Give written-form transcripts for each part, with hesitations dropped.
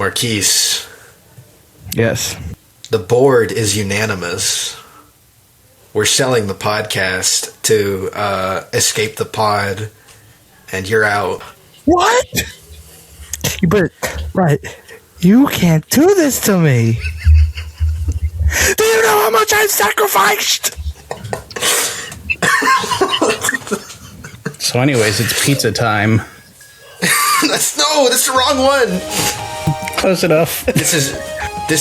Marquise. Yes. The board is unanimous. We're selling the podcast to Escape the Pod, and you're out. What? But, right, you can't do this to me. Do you know how much I've sacrificed? So anyways, it's pizza time. That's the wrong one. Close enough. This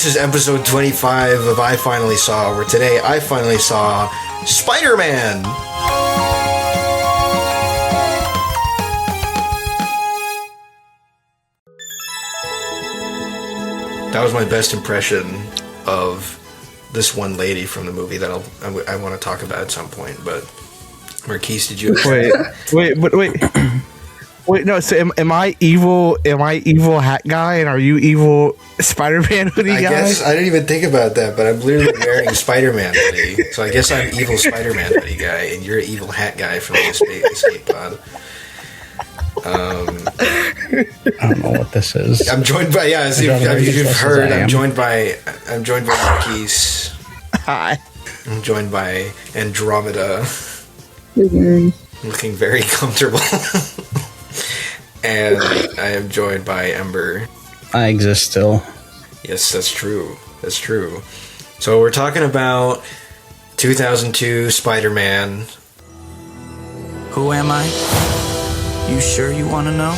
is episode 25 of I Finally Saw, where today I finally saw Spider-Man. That was my best impression of this one lady from the movie that I want to talk about at some point. But Marquise, did you? Wait, no. So am I evil? Am I evil hat guy, and are you evil Spider-Man hoodie guy? I guess I didn't even think about that, but I'm literally wearing Spider-Man hoodie, so I guess I'm evil Spider-Man hoodie guy, and you're evil hat guy from the Escape Pod. I don't know what this is. I'm joined by as you've heard. I'm joined by Marquise. Hi. I'm joined by Andromeda, looking very comfortable. And I am joined by Ember. I exist still. Yes, that's true. That's true. So we're talking about 2002 Spider-Man. Who am I? You sure you want to know?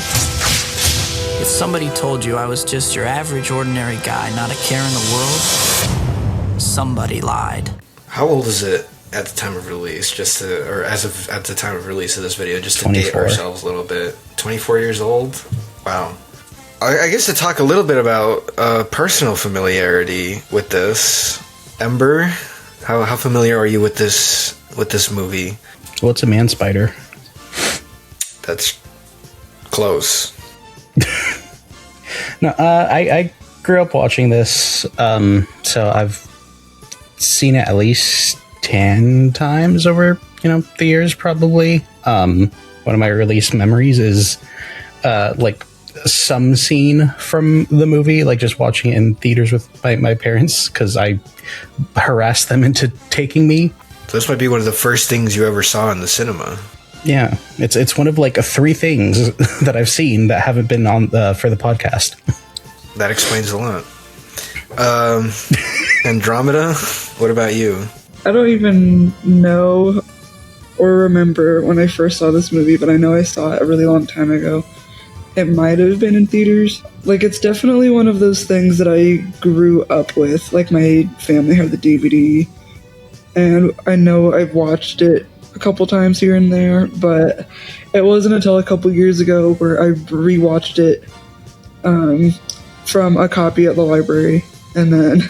If somebody told you I was just your average, ordinary guy, not a care in the world, somebody lied. How old is it at the time of release? At the time of release of this video, just to 24. date ourselves a little bit. 24 years old? Wow. I guess to talk a little bit about personal familiarity with this. Ember, how familiar are you with this movie? What's a man spider? That's close. No, I grew up watching this, so I've seen it at least 10 times over, the years probably. One of my earliest memories is like some scene from the movie, like just watching it in theaters with my parents, because I harassed them into taking me. So this might be one of the first things you ever saw in the cinema. Yeah, it's one of like 3 things that I've seen that haven't been on for the podcast. That explains a lot. Andromeda, what about you? I don't even know or remember when I first saw this movie, but I know I saw it a really long time ago. It might have been in theaters. Like, it's definitely one of those things that I grew up with. Like, my family had the DVD, and I know I've watched it a couple times here and there, but it wasn't until a couple years ago where I rewatched it from a copy at the library, and then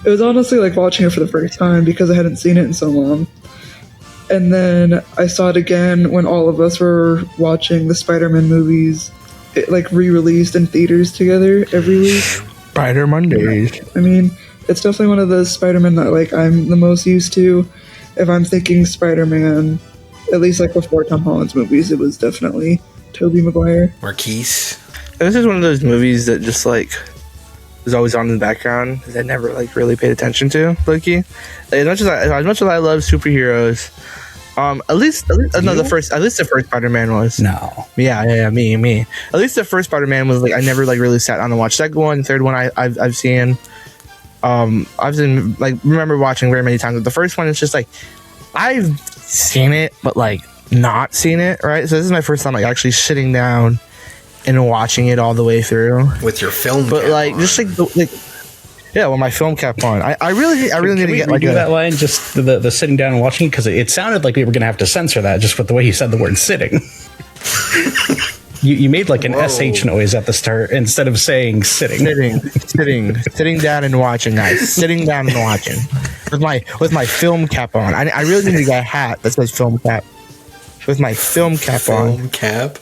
it was honestly like watching it for the first time because I hadn't seen it in so long. And then I saw it again when all of us were watching the Spider-Man movies, like re-released in theaters together every week. Spider Mondays. I mean, it's definitely one of the Spider-Man that like I'm the most used to. If I'm thinking Spider-Man, at least like before Tom Holland's movies, it was definitely Tobey Maguire. Marquise? This is one of those movies that just like was always on in the background that I never like really paid attention to. Loki, as much as I love superheroes, at least the first Spider-Man was. No. Yeah, me. At least the first Spider-Man was like I never like really sat down and watched. Second one, third one, I've seen. I've been like remember watching very many times. But the first one is just like I've seen it, but like not seen it. Right, so this is my first time like actually sitting down and watching it all the way through With your film but cap like on. just like yeah, with my film cap on. I really need to get like that line, just the sitting down and watching it, because it sounded like we were gonna have to censor that just with the way you said the word sitting. You made like an SH noise at the start instead of saying sitting. Sitting down and watching, guys. Sitting down and watching with my film cap on. I really need to get a hat that says film cap with my film cap on. Film cap?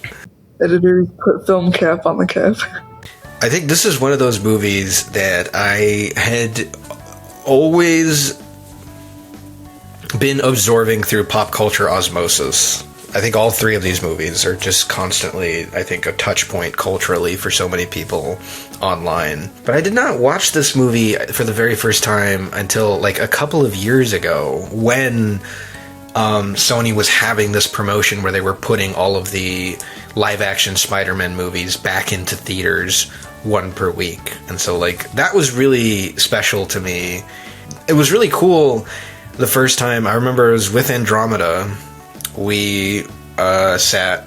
Editors put film cap on the cap. I think this is one of those movies that I had always been absorbing through pop culture osmosis. I think all three of these movies are just constantly, I think, a touch point culturally for so many people online. But I did not watch this movie for the very first time until like a couple of years ago when Sony was having this promotion where they were putting all of the live-action Spider-Man movies back into theaters, one per week. And so, like, that was really special to me. It was really cool the first time. I remember it was with Andromeda. We sat...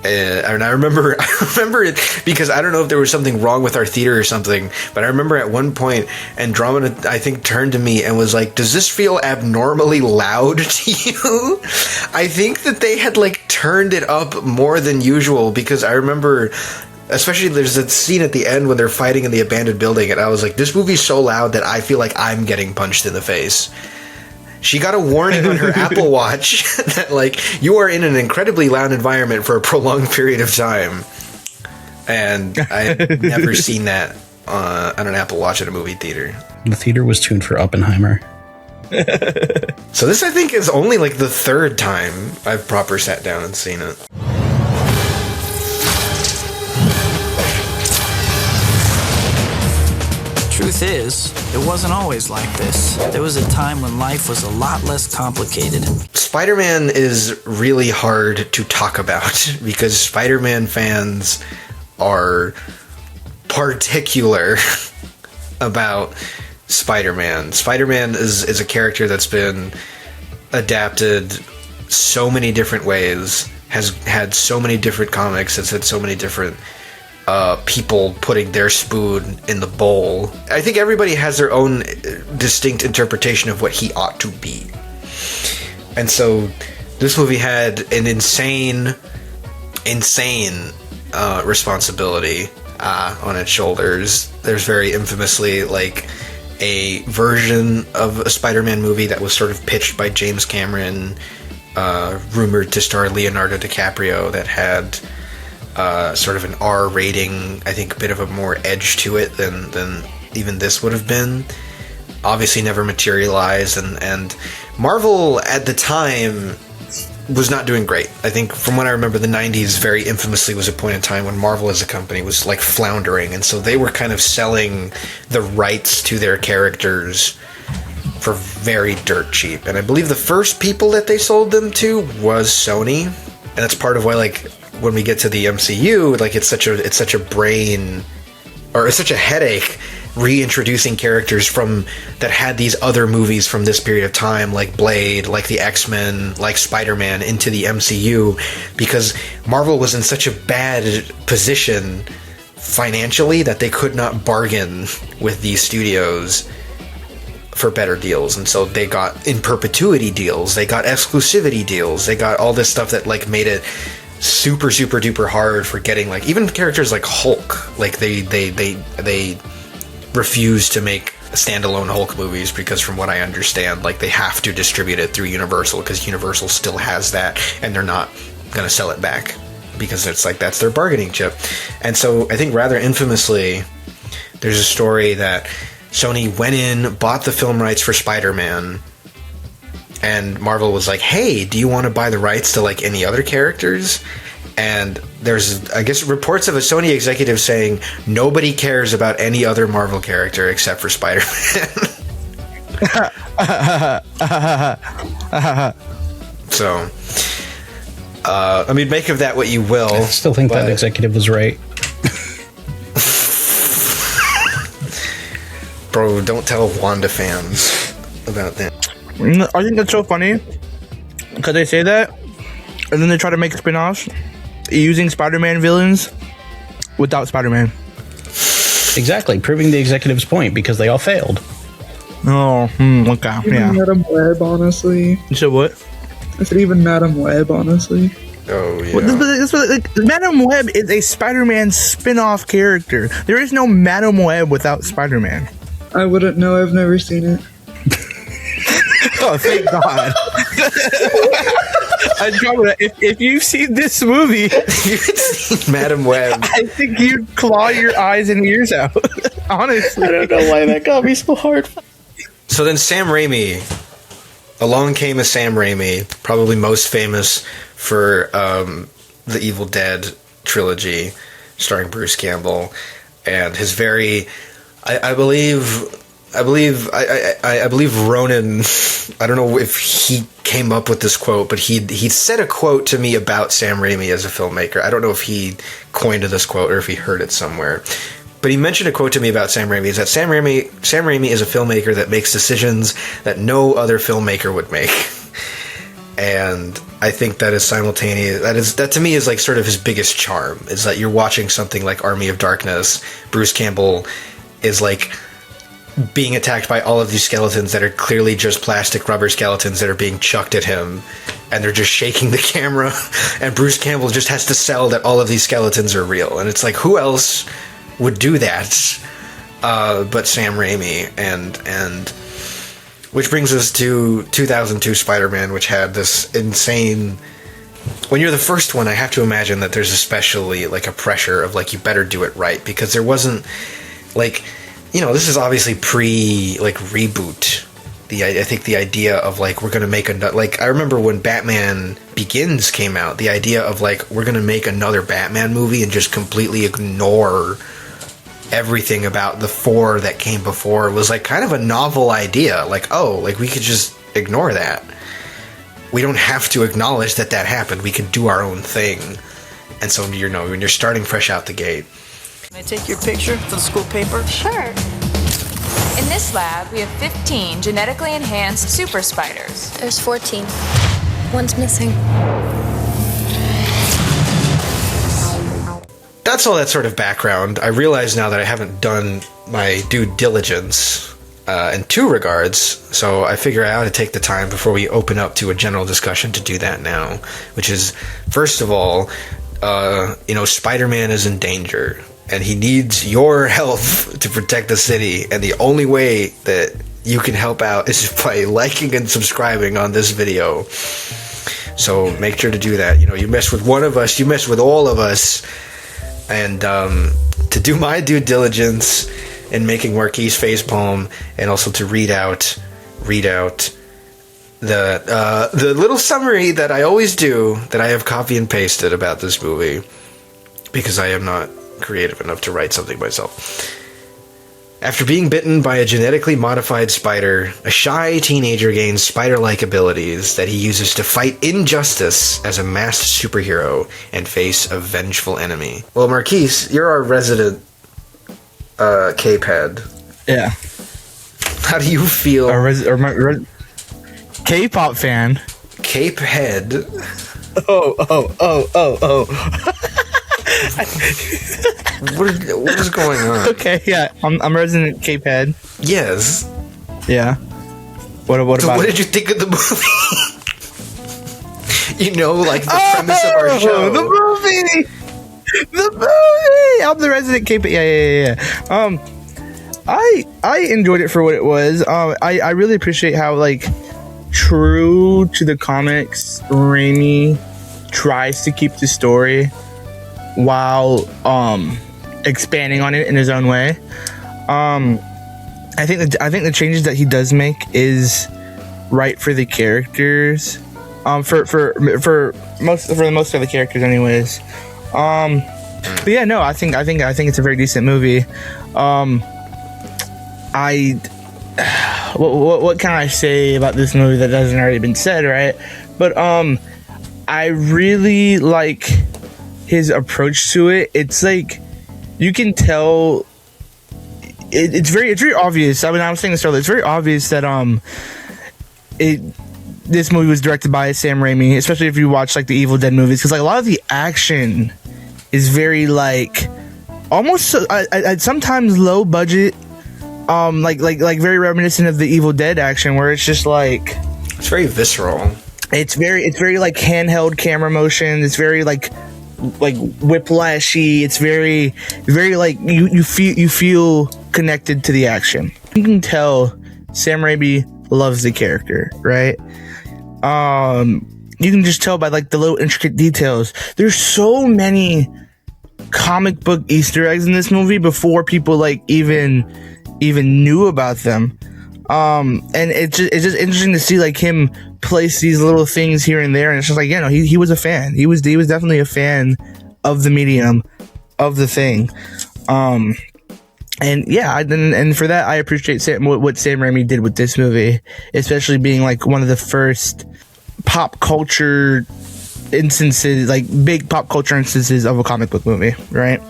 and I remember it because I don't know if there was something wrong with our theater or something, but I remember at one point Andromeda, I think, turned to me and was like, "Does this feel abnormally loud to you?" I think that they had like turned it up more than usual, because I remember, especially there's a scene at the end when they're fighting in the abandoned building, and I was like, this movie's so loud that I feel like I'm getting punched in the face. She got a warning on her Apple Watch that, like, you are in an incredibly loud environment for a prolonged period of time. And I've never seen that on an Apple Watch at a movie theater. The theater was tuned for Oppenheimer. So this, I think, is only, like, the third time I've proper sat down and seen it. Truth is, it wasn't always like this. There was a time when life was a lot less complicated. Spider-Man is really hard to talk about because Spider-Man fans are particular about Spider-Man. Spider-Man is a character that's been adapted so many different ways, has had so many different comics, has had so many different people putting their spoon in the bowl. I think everybody has their own distinct interpretation of what he ought to be. And so this movie had an insane responsibility on its shoulders. There's very infamously like a version of a Spider-Man movie that was sort of pitched by James Cameron, rumored to star Leonardo DiCaprio, that had sort of an R rating, I think a bit of a more edge to it than even this would have been. Obviously never materialized, and Marvel at the time was not doing great. I think from what I remember, the 90s very infamously was a point in time when Marvel as a company was like floundering, and so they were kind of selling the rights to their characters for very dirt cheap. And I believe the first people that they sold them to was Sony, and that's part of why, like, when we get to the MCU, like, it's such a brain, or it's such a headache reintroducing characters from that had these other movies from this period of time, like Blade, like the X-Men, like Spider-Man, into the MCU, because Marvel was in such a bad position financially that they could not bargain with these studios for better deals. And so they got in perpetuity deals, they got exclusivity deals, they got all this stuff that like made it super duper hard for getting, like, even characters like Hulk. Like they refuse to make standalone Hulk movies because, from what I understand, like, they have to distribute it through Universal because Universal still has that, and they're not gonna sell it back because it's like that's their bargaining chip. And so I think rather infamously, there's a story that Sony went in, bought the film rights for Spider-Man, and Marvel was like, hey, do you want to buy the rights to, like, any other characters? And there's, I guess, reports of a Sony executive saying nobody cares about any other Marvel character except for Spider-Man. So, I mean, make of that what you will. I still think that executive was right. Bro, don't tell Wanda fans about that. I think that's so funny because they say that, and then they try to make spin-offs using Spider-Man villains without Spider-Man. Exactly, proving the executive's point, because they all failed. Oh, okay, Even yeah. Madam Web, honestly. You said what? I said even Madam Web, honestly. Oh, yeah. Like, Madam Web is a Spider-Man spin-off character. There is no Madam Web without Spider-Man. I wouldn't know, I've never seen it. Oh, thank God. Andromeda, if you've seen this movie, You've seen Madam Web. I think you'd claw your eyes and ears out. Honestly. I don't know why that got me so hard. So then Sam Raimi along came a Sam Raimi, probably most famous for the Evil Dead trilogy, starring Bruce Campbell, and his very, I believe Ronan, I don't know if he came up with this quote, but he said a quote to me about Sam Raimi as a filmmaker. I don't know if he coined this quote or if he heard it somewhere. But he mentioned a quote to me about Sam Raimi, is that Sam Raimi is a filmmaker that makes decisions that no other filmmaker would make. And I think that is simultaneous. That to me is like sort of his biggest charm, is that you're watching something like Army of Darkness. Bruce Campbell is like being attacked by all of these skeletons that are clearly just plastic rubber skeletons that are being chucked at him, and they're just shaking the camera, and Bruce Campbell just has to sell that all of these skeletons are real. And it's like, who else would do that but Sam Raimi? And which brings us to 2002 Spider-Man, which had this insane... When you're the first one, I have to imagine that there's especially like a pressure of like, you better do it right, because there wasn't like, you know, this is obviously like reboot. I think the idea of like, we're gonna make another, like, I remember when Batman Begins came out, the idea of like, we're gonna make another Batman movie and just completely ignore everything about the four that came before was like kind of a novel idea. Like, oh, like we could just ignore that. We don't have to acknowledge that happened. We can do our own thing. And so, you know, when you're starting fresh out the gate. Can I take your picture for the school paper? Sure. In this lab, we have 15 genetically enhanced super spiders. There's 14. One's missing. That's all that sort of background. I realize now that I haven't done my due diligence in two regards, so I figure I ought to take the time before we open up to a general discussion to do that now, which is, first of all, you know, Spider-Man is in danger, and he needs your help to protect the city, and the only way that you can help out is by liking and subscribing on this video. So make sure to do that. You know, you mess with one of us, you mess with all of us. And to do my due diligence in making Marquis facepalm, and also to read out the little summary that I always do, that I have copy and pasted about this movie, because I am not creative enough to write something myself. After being bitten by a genetically modified spider, a shy teenager gains spider-like abilities that he uses to fight injustice as a masked superhero and face a vengeful enemy. Well, Marquis, you're our resident Cape head. Yeah. How do you feel? K-pop fan. Cape head. Oh. What is going on? Okay, yeah. I'm resident Cape head. Yes. Yeah. What about So what did you think of the movie? You know, like the premise of our show. The movie. I'm the resident Cape. Yeah. I enjoyed it for what it was. I really appreciate how like true to the comics Raimi tries to keep the story while expanding on it in his own way. I think the changes that he does make is right for the characters. For most of the characters, anyways. But yeah, no, I think it's a very decent movie. What can I say about this movie that hasn't already been said, right? But I really like his approach to it. It's like you can tell it's very obvious. I mean, I was saying this earlier. It's very obvious that this movie was directed by Sam Raimi, especially if you watch like the Evil Dead movies, because like a lot of the action is very like almost sometimes low budget, like very reminiscent of the Evil Dead action, where it's just like it's very visceral. It's very like handheld camera motion. It's very like whiplashy. It's very like you feel connected to the action. You can tell Sam Raimi loves the character, right? You can just tell by like the little intricate details. There's so many comic book Easter eggs in this movie before people like even knew about them. And it's just interesting to see like him place these little things here and there, and it's just like, you know, he was a fan. He was definitely a fan of the medium, of the thing. And yeah, and for that, I appreciate what Sam Raimi did with this movie, especially being like one of the first pop culture instances, like big pop culture instances of a comic book movie, right?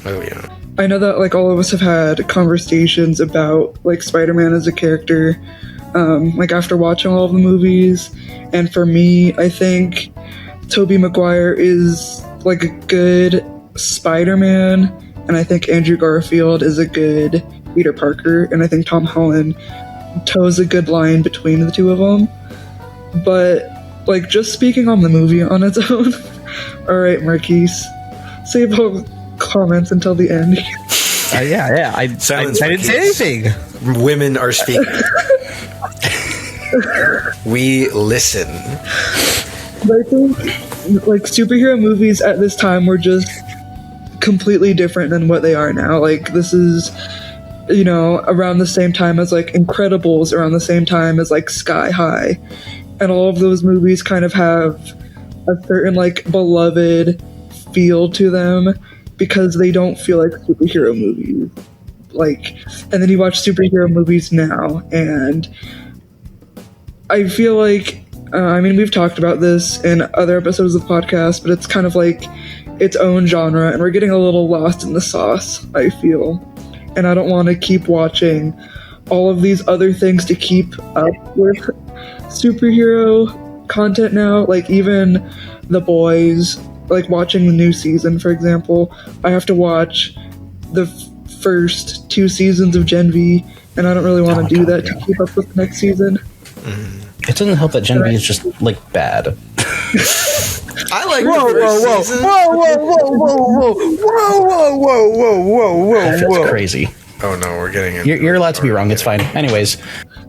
Oh yeah. I know that like all of us have had conversations about like Spider-Man as a character, like after watching all of the movies. And for me, I think Tobey Maguire is like a good Spider-Man, and I think Andrew Garfield is a good Peter Parker, and I think Tom Holland toes a good line between the two of them. But like just speaking on the movie on its own, all right, Marquise, save all comments until the end. Yeah. I didn't say anything. Women are speaking. We listen. But I think like superhero movies at this time were just completely different than what they are now. Like this is, you know, around the same time as like Incredibles, around the same time as like Sky High, and all of those movies kind of have a certain like beloved feel to them because they don't feel like superhero movies. Like, and then you watch superhero movies now, and I feel like I mean, we've talked about this in other episodes of the podcast, but it's kind of like its own genre, and we're getting a little lost in the sauce, I feel. And I don't want to keep watching all of these other things to keep up with superhero content now. Like even The Boys, like watching the new season, for example, I have to watch the first 2 seasons of Gen V, and I don't really want to do that to keep up with the next season. It doesn't help that Gen V is just like bad. I like Whoa! That's crazy. Oh no, we're getting it. You're allowed to be wrong. It's fine. Anyways,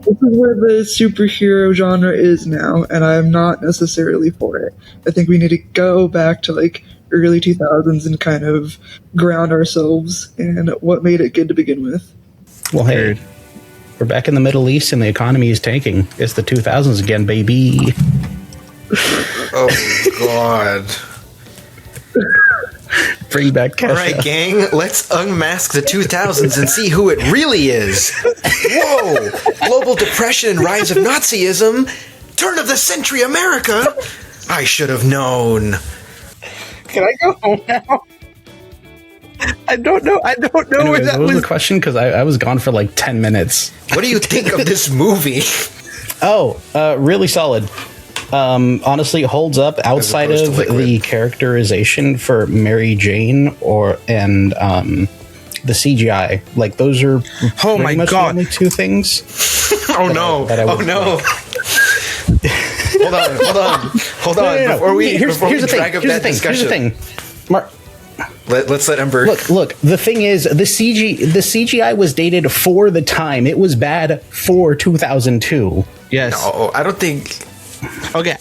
This is where the superhero genre is now, and I'm not necessarily for it. I think we need to go back to like early 2000s and kind of ground ourselves in what made it good to begin with. well, hey, we're back in the Middle East and the economy is tanking. It's the 2000s again, baby. Oh god. Bring back cash. All right, gang, let's unmask the 2000s and see who it really is. Whoa! Global depression and rise of Nazism. Turn of the century America. I should have known. Can I go home now? I don't know Anyways, where that what was was. the question? Because I was gone for like 10 minutes. What do you think of this movie? Oh, really solid. Honestly, holds up outside opposed to of Liquid. the characterization for Mary Jane and the CGI. Like those are Oh pretty my much God. the only 2 things. Oh no! that I Oh would no! Hold on! No. Before we Here's drag the up thing. that Here's discussion, the thing. Mark, let's let Ember. look. The thing is, the CGI was dated for the time. It was bad for 2002. Yes. Oh, I don't think. Okay.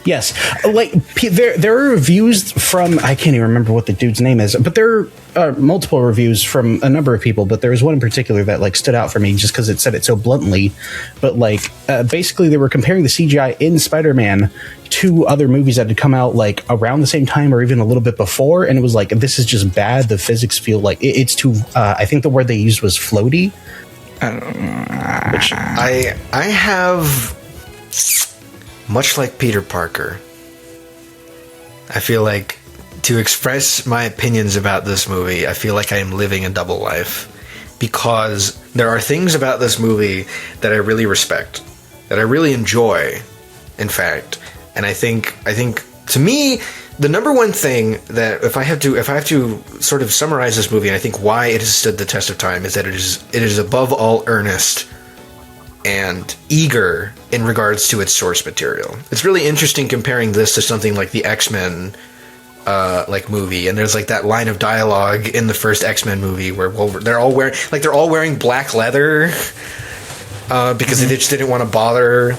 Yes. Like there are reviews from, I can't even remember what the dude's name is, but there are multiple reviews from a number of people. But there was one in particular that like stood out for me just because it said it so bluntly. But like basically, they were comparing the CGI in Spider-Man to other movies that had come out like around the same time or even a little bit before, and it was like, this is just bad. The physics feel like it's too. I think the word they used was floaty. I have, much like Peter Parker, I feel like to express my opinions about this movie, I feel like I am living a double life, because there are things about this movie that I really respect, that I really enjoy, in fact, and I think to me, the number one thing that if I have to sort of summarize this movie, and I think why it has stood the test of time, is that it is above all earnest and eager in regards to its source material. It's really interesting comparing this to something like the X-Men like movie, and there's like that line of dialogue in the first X-Men movie where they're all wearing black leather because they just didn't want to bother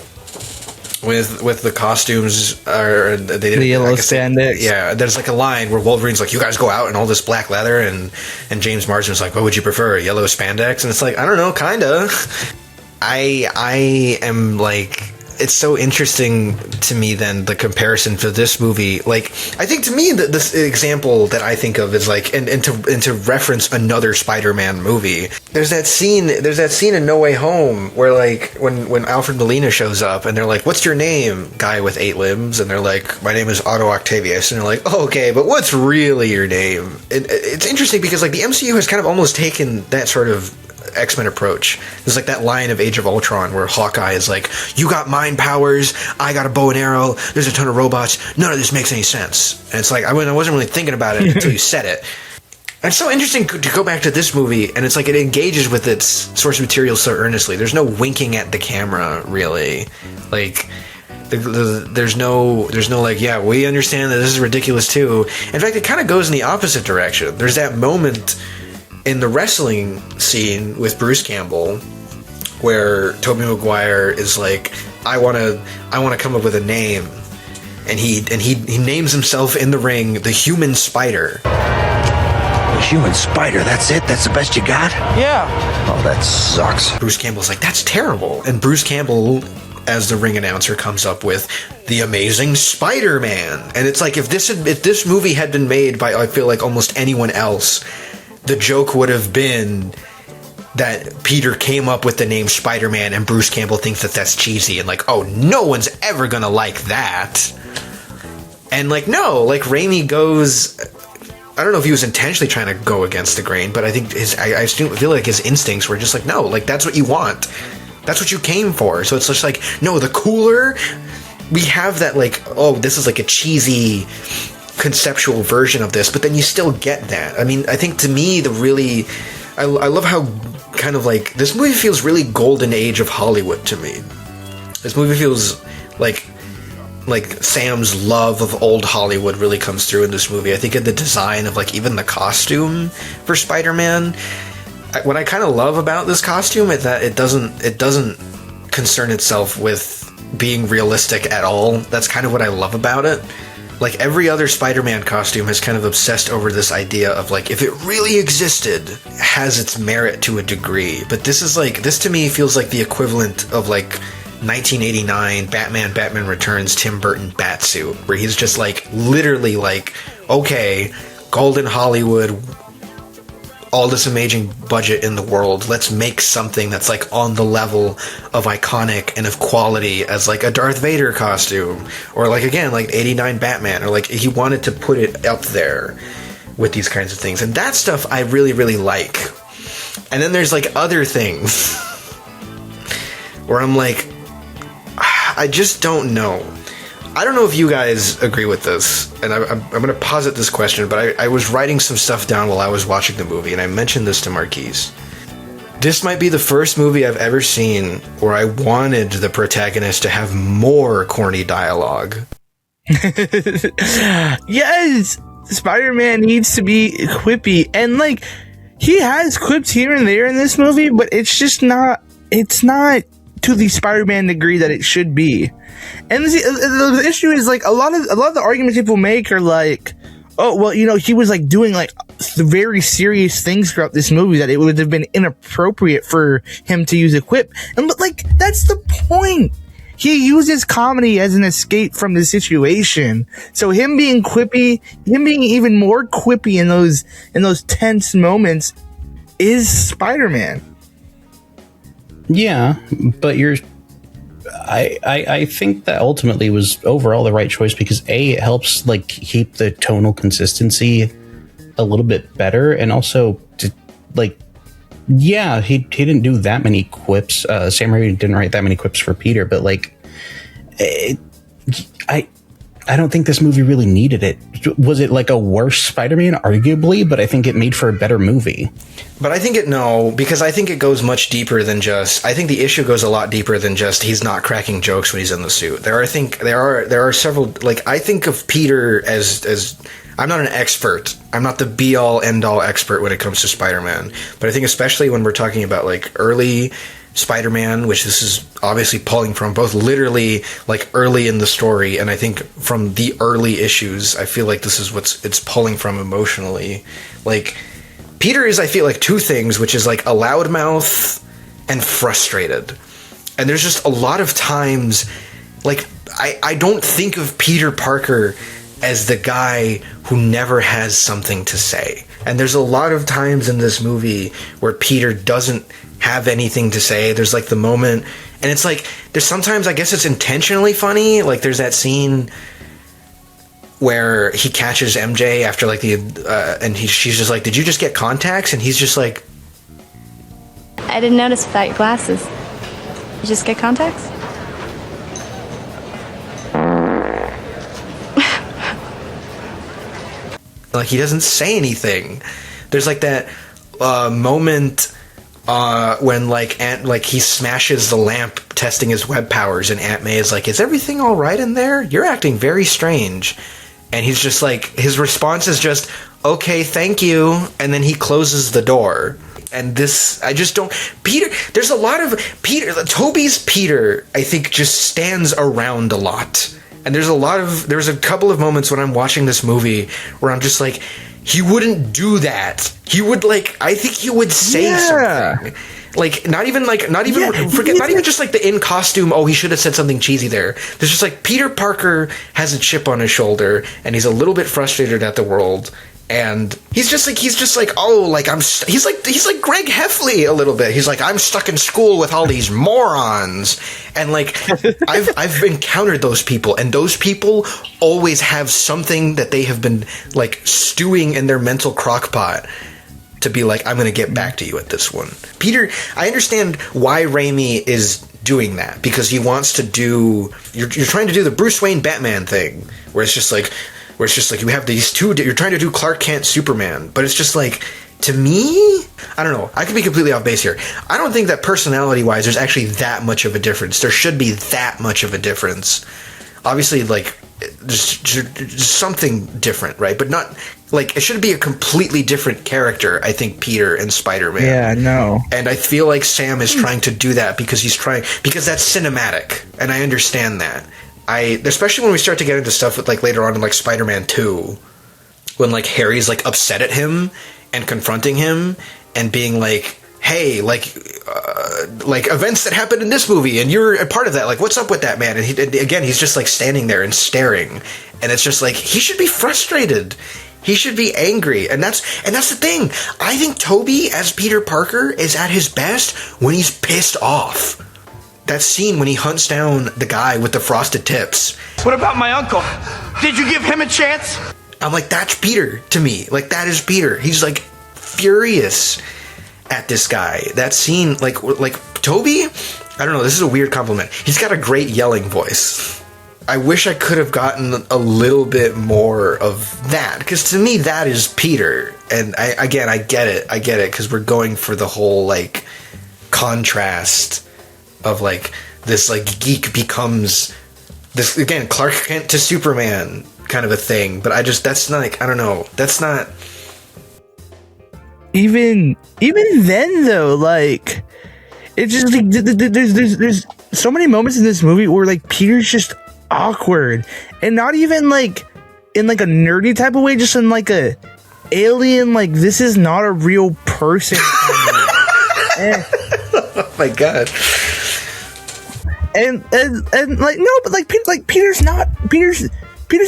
with the costumes, or they didn't, The yellow like I said, spandex. Yeah, there's like a line where Wolverine's like, "You guys go out in all this black leather," and James Marsden's like, "What would you prefer, yellow spandex?" And it's like, I don't know, kinda. I am like, it's so interesting to me then, the comparison to this movie. Like, I think to me this example that I think of is like, and to reference another Spider-Man movie, there's that scene in No Way Home where like when Alfred Molina shows up and they're like, what's your name, guy with 8 limbs? And they're like, my name is Otto Octavius. And they're like, oh, okay, but what's really your name? It's interesting because like the MCU has kind of almost taken that sort of X-Men approach. There's like that line of Age of Ultron where Hawkeye is like, you got mind powers, I got a bow and arrow, there's a ton of robots, none of this makes any sense. And it's like, I wasn't really thinking about it until you said it. And it's so interesting to go back to this movie, and it's like it engages with its source material so earnestly. There's no winking at the camera, really. Like, there's no like, yeah, we understand that this is ridiculous too. In fact, it kind of goes in the opposite direction. There's that moment in the wrestling scene with Bruce Campbell where Tobey Maguire is like, I want to come up with a name, and he names himself in the ring the Human Spider. The Human Spider, that's it? That's the best you got? Yeah. Oh, that sucks. Bruce Campbell's like, that's terrible. And Bruce Campbell, as the ring announcer, comes up with the Amazing Spider-Man. And it's like, if this movie had been made by, I feel like, almost anyone else, the joke would have been that Peter came up with the name Spider-Man and Bruce Campbell thinks that that's cheesy and like, oh, no one's ever gonna like that. And like, no, like Raimi goes, I don't know if he was intentionally trying to go against the grain, but I think I feel like his instincts were just like, no, like that's what you want. That's what you came for. So it's just like, no, the cooler, we have that like, oh, this is like a cheesy conceptual version of this, but then you still get that. I mean, I think to me, I love how kind of like, this movie feels really golden age of Hollywood to me. This movie feels like Sam's love of old Hollywood really comes through in this movie. I think in the design of like even the costume for Spider-Man, what I kind of love about this costume is that it doesn't concern itself with being realistic at all. That's kind of what I love about it. Like every other Spider-Man costume has kind of obsessed over this idea of like, if it really existed, has its merit to a degree. But this to me feels like the equivalent of like 1989 Batman Returns Tim Burton Batsuit, where he's just like literally like, okay, golden Hollywood, all this amazing budget in the world, let's make something that's like on the level of iconic and of quality as like a Darth Vader costume, or like again like 89 Batman, or like he wanted to put it up there with these kinds of things. And that stuff I really, really like. And then there's like other things where I'm like, I just don't know. I don't know if you guys agree with this, and I'm going to posit this question, but I was writing some stuff down while I was watching the movie, and I mentioned this to Marquise. This might be the first movie I've ever seen where I wanted the protagonist to have more corny dialogue. Yes! Spider-Man needs to be quippy, and like, he has quips here and there in this movie, but it's just not, it's not to the Spider-Man degree that it should be. And the issue is like a lot of the arguments people make are like, oh well, you know, he was like doing like very serious things throughout this movie that it would have been inappropriate for him to use a quip. And but like, that's the point. He uses comedy as an escape from the situation. So him being quippy, him being even more quippy in those tense moments is Spider-Man. Yeah, but I think that ultimately was overall the right choice because it helps like keep the tonal consistency a little bit better, and also like, yeah, he didn't do that many quips. Sam Raimi didn't write that many quips for Peter, but like, I don't think this movie really needed it. Was it like a worse Spider-Man? Arguably, but I think it made for a better movie. But I think because I think it goes much deeper than just, I think the issue goes a lot deeper than just he's not cracking jokes when he's in the suit. There are several, like, I think of Peter as I'm not an expert. I'm not the be-all, end-all expert when it comes to Spider-Man. But I think especially when we're talking about like early Spider-Man, which this is obviously pulling from, both literally like early in the story, and I think from the early issues, I feel like this is it's pulling from emotionally. Like, Peter is, I feel like, two things, which is like a loudmouth and frustrated. And there's just a lot of times, like, I don't think of Peter Parker as the guy who never has something to say. And there's a lot of times in this movie where Peter doesn't have anything to say. There's like the moment, and it's like, there's sometimes, I guess it's intentionally funny. Like there's that scene where he catches MJ after like and she's just like, did you just get contacts? And he's just like, I didn't notice without your glasses. You just get contacts? like he doesn't say anything. There's like that moment when like he smashes the lamp testing his web powers, and Aunt May is like, is everything all right in there? You're acting very strange. And he's just like, his response is just, okay, thank you. And then he closes the door. And this, I just don't, Peter, there's a lot of Toby's Peter, I think, just stands around a lot. And there's a couple of moments when I'm watching this movie where I'm just like, he wouldn't do that. He would I think he would say something. Not even just like the in costume, oh, he should have said something cheesy there. There's just like, Peter Parker has a chip on his shoulder and he's a little bit frustrated at the world. And he's just like, oh, like he's like Greg Heffley a little bit. He's like, I'm stuck in school with all these morons. And like, I've encountered those people, and those people always have something that they have been like stewing in their mental crock pot to be like, I'm going to get back to you at this one. Peter, I understand why Raimi is doing that, because he wants to do, you're trying to do the Bruce Wayne Batman thing, where it's just like you have these two, you're trying to do Clark Kent Superman, but it's just like, to me, I don't know, I could be completely off base here. I don't think that personality wise there's actually that much of a difference. There should be that much of a difference. Obviously, like, there's something different, right? But not like, it should be a completely different character, I think, Peter and Spider-Man. Yeah, no. And I feel like Sam is trying to do that because that's cinematic, and I understand that. Especially when we start to get into stuff with like later on in like Spider-Man 2, when like Harry's like upset at him and confronting him and being like, hey, like events that happened in this movie and you're a part of that, like, what's up with that, man? And he's just like standing there and staring, and it's just like, he should be frustrated, he should be angry. And that's the thing. I think Toby as Peter Parker is at his best when he's pissed off. That scene when he hunts down the guy with the frosted tips. What about my uncle? Did you give him a chance? I'm like, that's Peter to me. Like, that is Peter. He's like furious at this guy. That scene, like Toby, I don't know, this is a weird compliment. He's got a great yelling voice. I wish I could have gotten a little bit more of that, because to me that is Peter. And I get it because we're going for the whole like contrast of like this like geek becomes this, again, Clark Kent to Superman kind of a thing. But that's not like, I don't know, that's not even then though. Like, it's just like there's so many moments in this movie where like Peter's just awkward, and not even like in like a nerdy type of way, just in like a alien, like, this is not a real person. Oh my god. And like, no, but like Peter's a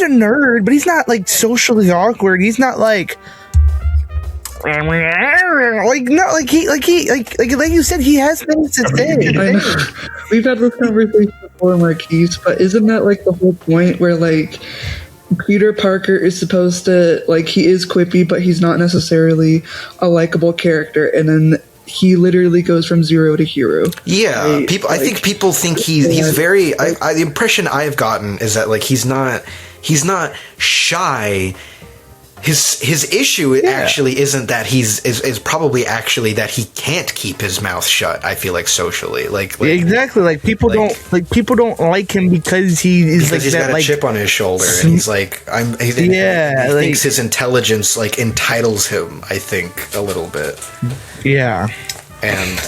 nerd, but he's not like socially awkward. He's not like you said, he has things to say. I know. We've had this conversation before, Marquise, but isn't that like the whole point where like Peter Parker is supposed to, like, he is quippy, but he's not necessarily a likable character, and then he literally goes from zero to hero. Yeah, right? I think people think he's very. The impression I've gotten is that like he's not shy. His issue actually isn't that is probably actually that he can't keep his mouth shut. I feel like socially, like exactly, like people don't like him because he's got a chip on his shoulder, and he's like he thinks his intelligence like entitles him, I think, a little bit. Yeah, and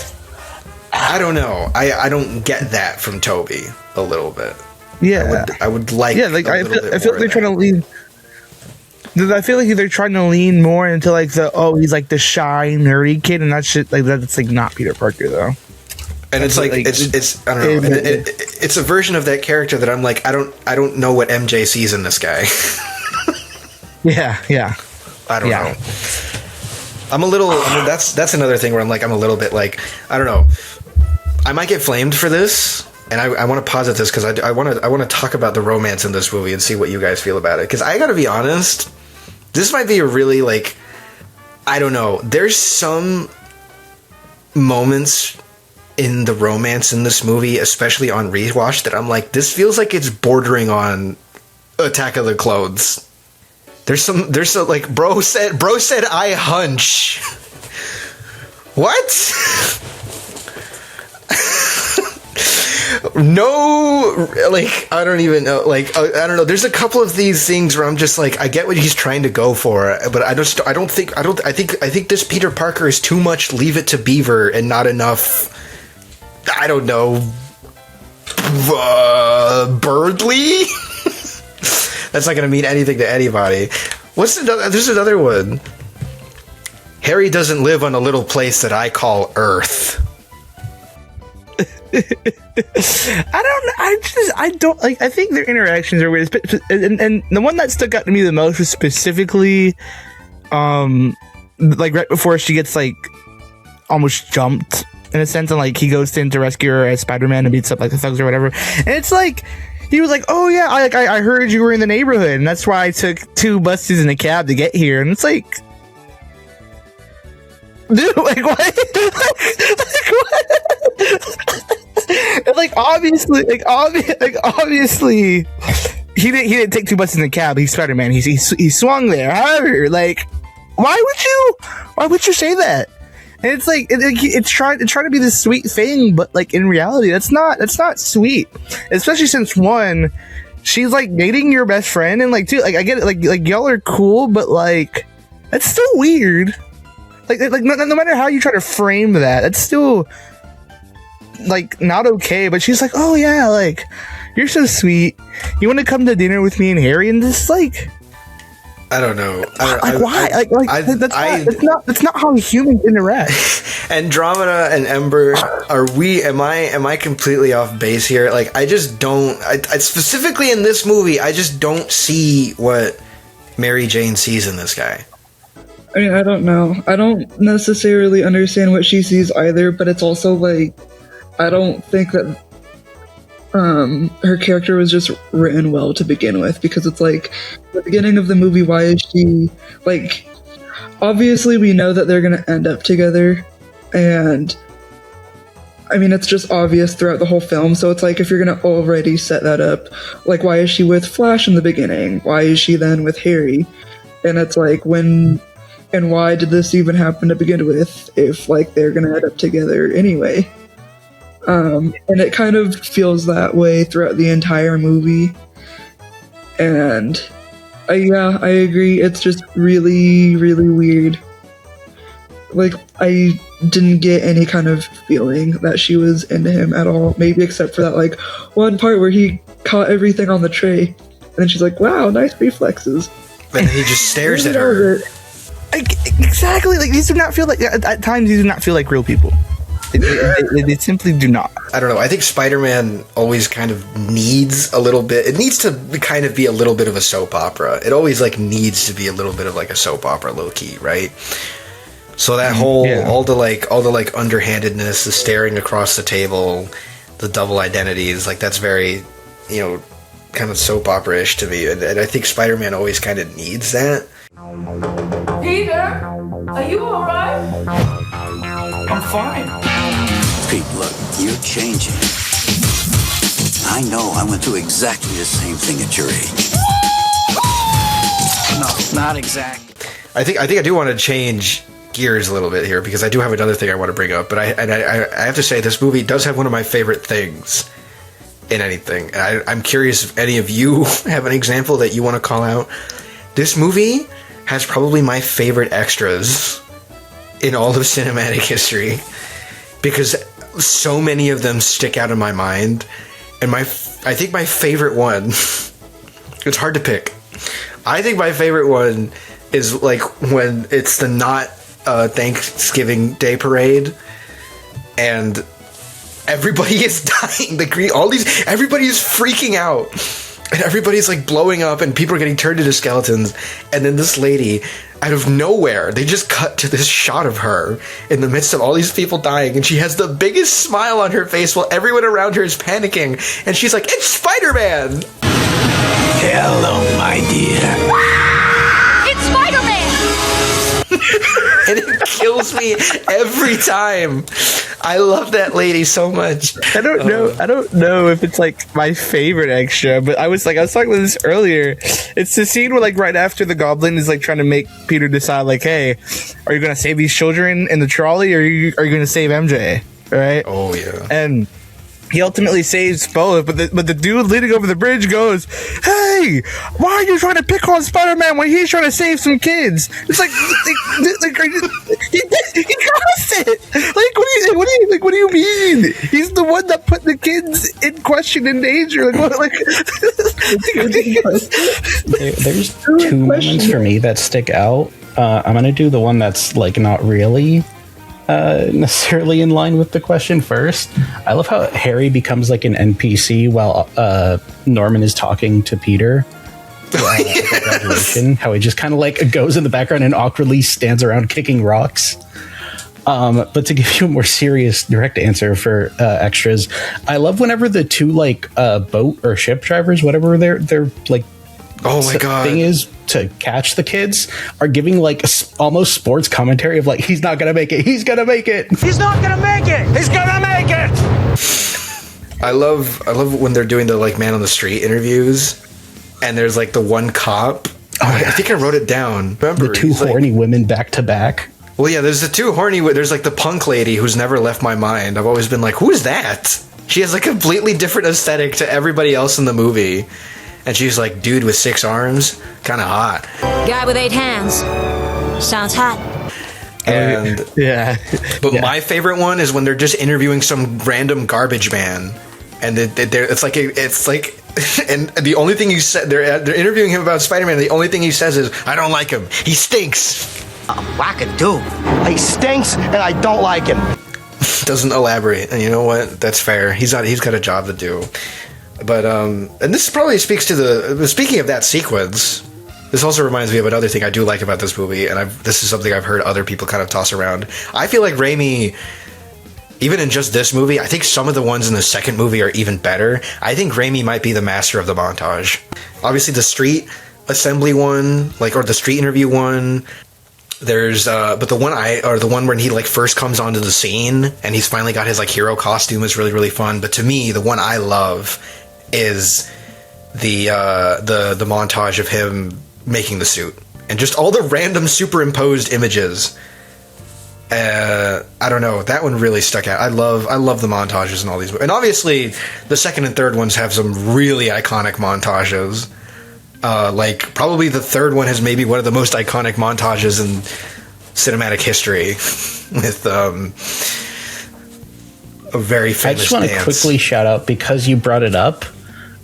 I don't know. I don't get that from Toby a little bit. Yeah, I would like. Yeah, like I feel like they're trying to lean. I feel like they're trying to lean more into like he's like the shy nerdy kid, and that shit, like that's like not Peter Parker though. And it's like it's I don't know. It's a version of that character that I'm like I don't know what MJ sees in this guy. Yeah. I don't know. I'm a little. I mean, that's another thing where I'm a little bit like I don't know. I might get flamed for this, and I want to posit this because I want to talk about the romance in this movie and see what you guys feel about it. Because I got to be honest, this might be a really I don't know. There's some moments in the romance in this movie, especially on rewatch, that I'm like, this feels like it's bordering on Attack of the Clones. There's some bro said I hunch. What? No, I don't even know. I don't know. There's a couple of these things where I'm just I get what he's trying to go for, but I think this Peter Parker is too much Leave It to Beaver and not enough. I don't know. Birdly? That's not going to mean anything to anybody. There's another one. Harry doesn't live on a little place that I call Earth. I think their interactions are weird. And the one that stuck out to me the most was specifically, right before she gets, almost jumped, in a sense, and he goes in to rescue her as Spider-Man and beats up the thugs or whatever, and it's he was oh yeah, I heard you were in the neighborhood and that's why I took 2 buses and a cab to get here, and it's dude, what? What? Obviously he didn't take 2 buses in a cab. He's Spider-Man. He swung there. However, why would you say that? And it's trying to be this sweet thing, but in reality, that's not sweet. Especially since one, she's dating your best friend, and two, I get it, y'all are cool, but that's still weird. No matter how you try to frame that, that's still not okay. But she's oh yeah, you're so sweet. You want to come to dinner with me and Harry? And this I don't know. Why? That's not how humans interact. Andromeda and Ember, am I completely off base here? I just don't. I specifically in this movie, I just don't see what Mary Jane sees in this guy. I mean, I don't know. I don't necessarily understand what she sees either, but it's also I don't think that her character was just written well to begin with, because it's the beginning of the movie, why is she obviously we know that they're gonna end up together, and I mean it's just obvious throughout the whole film, so it's if you're gonna already set that up, why is she with Flash in the beginning? Why is she then with Harry? And it's when, and why did this even happen to begin with if they're gonna end up together anyway? And it kind of feels that way throughout the entire movie. And yeah, I agree. It's just really, really weird. I didn't get any kind of feeling that she was into him at all. Maybe except for that one part where he caught everything on the tray. And then she's wow, nice reflexes. And he just stares at her. Exactly. These do not feel at times these do not feel like real people. They simply do not. I don't know. I think Spider-Man always kind of needs a little bit. It needs to kind of be a little bit of a soap opera. It always needs to be a little bit of a soap opera, low key, right? So that whole all the underhandedness, the staring across the table, the double identities, that's very, kind of soap opera-ish to me. And I think Spider-Man always kind of needs that. Peter, are you all right? I'm fine. Pete, look, you're changing. I know I went through exactly the same thing at your age. No, not exactly. I think I do want to change gears a little bit here, because I do have another thing I want to bring up. But I have to say, this movie does have one of my favorite things in anything. I'm curious if any of you have an example that you want to call out. This movie has probably my favorite extras in all of cinematic history, because so many of them stick out in my mind. And I think my favorite one, it's hard to pick. I think my favorite one is when it's the not Thanksgiving Day parade, and everybody is dying. Everybody is freaking out. And everybody's like blowing up and people are getting turned into skeletons. And then this lady, out of nowhere, they just cut to this shot of her in the midst of all these people dying. And she has the biggest smile on her face while everyone around her is panicking. And she's like, it's Spider-Man! Hello, my dear. It's Spider-Man! And it kills me every time. I love that lady so much. I don't know if it's like my favorite extra, but I was talking about this earlier. It's the scene where like right after the Goblin is like trying to make Peter decide like, hey, are you gonna save these children in the trolley or are you gonna save MJ? Right? Oh yeah. And he ultimately saves both, but the dude leaning over the bridge goes, "Hey, why are you trying to pick on Spider-Man when he's trying to save some kids?" It's like he caused it. What do you mean? He's the one that put the kids in question, in danger. There's two moments for me that stick out. I'm gonna do the one that's like not really necessarily in line with the question first. I love how Harry becomes like an NPC while Norman is talking to Peter. At graduation, how he just kind of like goes in the background and awkwardly stands around kicking rocks. But to give you a more serious direct answer for extras, I love whenever the two like boat or ship drivers, whatever they're like, oh my god, thing is to catch the kids, are giving like almost sports commentary of like, he's not gonna make it, he's gonna make it, He's not gonna make it! He's gonna make it! I love when they're doing the like man on the street interviews, and there's like the one cop. I think I wrote it down. Remember the two horny women back to back. Well, yeah, there's the two horny. There's like the punk lady who's never left my mind. I've always been like, who is that? She has a completely different aesthetic to everybody else in the movie. And she's like, dude with 6 arms, kind of hot. Guy with 8 hands. Sounds hot. And yeah. But my favorite one is when they're just interviewing some random garbage man, and it's like and the only thing you said, they're interviewing him about Spider-Man. The only thing he says is, "I don't like him. He stinks." Wackadoo. He stinks, and I don't like him. Doesn't elaborate, and you know what? That's fair. He's got a job to do. But and this probably speaks to speaking of that sequence. This also reminds me of another thing I do like about this movie, and this is something I've heard other people kind of toss around. I feel like Raimi, even in just this movie, I think some of the ones in the second movie are even better. I think Raimi might be the master of the montage. Obviously, the street assembly one, or the street interview one. There's but the one when he like first comes onto the scene and he's finally got his like hero costume is really, really fun. But to me, the one I love is the montage of him making the suit and just all the random superimposed images. I don't know, that one really stuck out. I love the montages in all these, and obviously the second and third ones have some really iconic montages. Like probably the third one has maybe one of the most iconic montages in cinematic history with a very famous dance. I just want to quickly shout out, because you brought it up,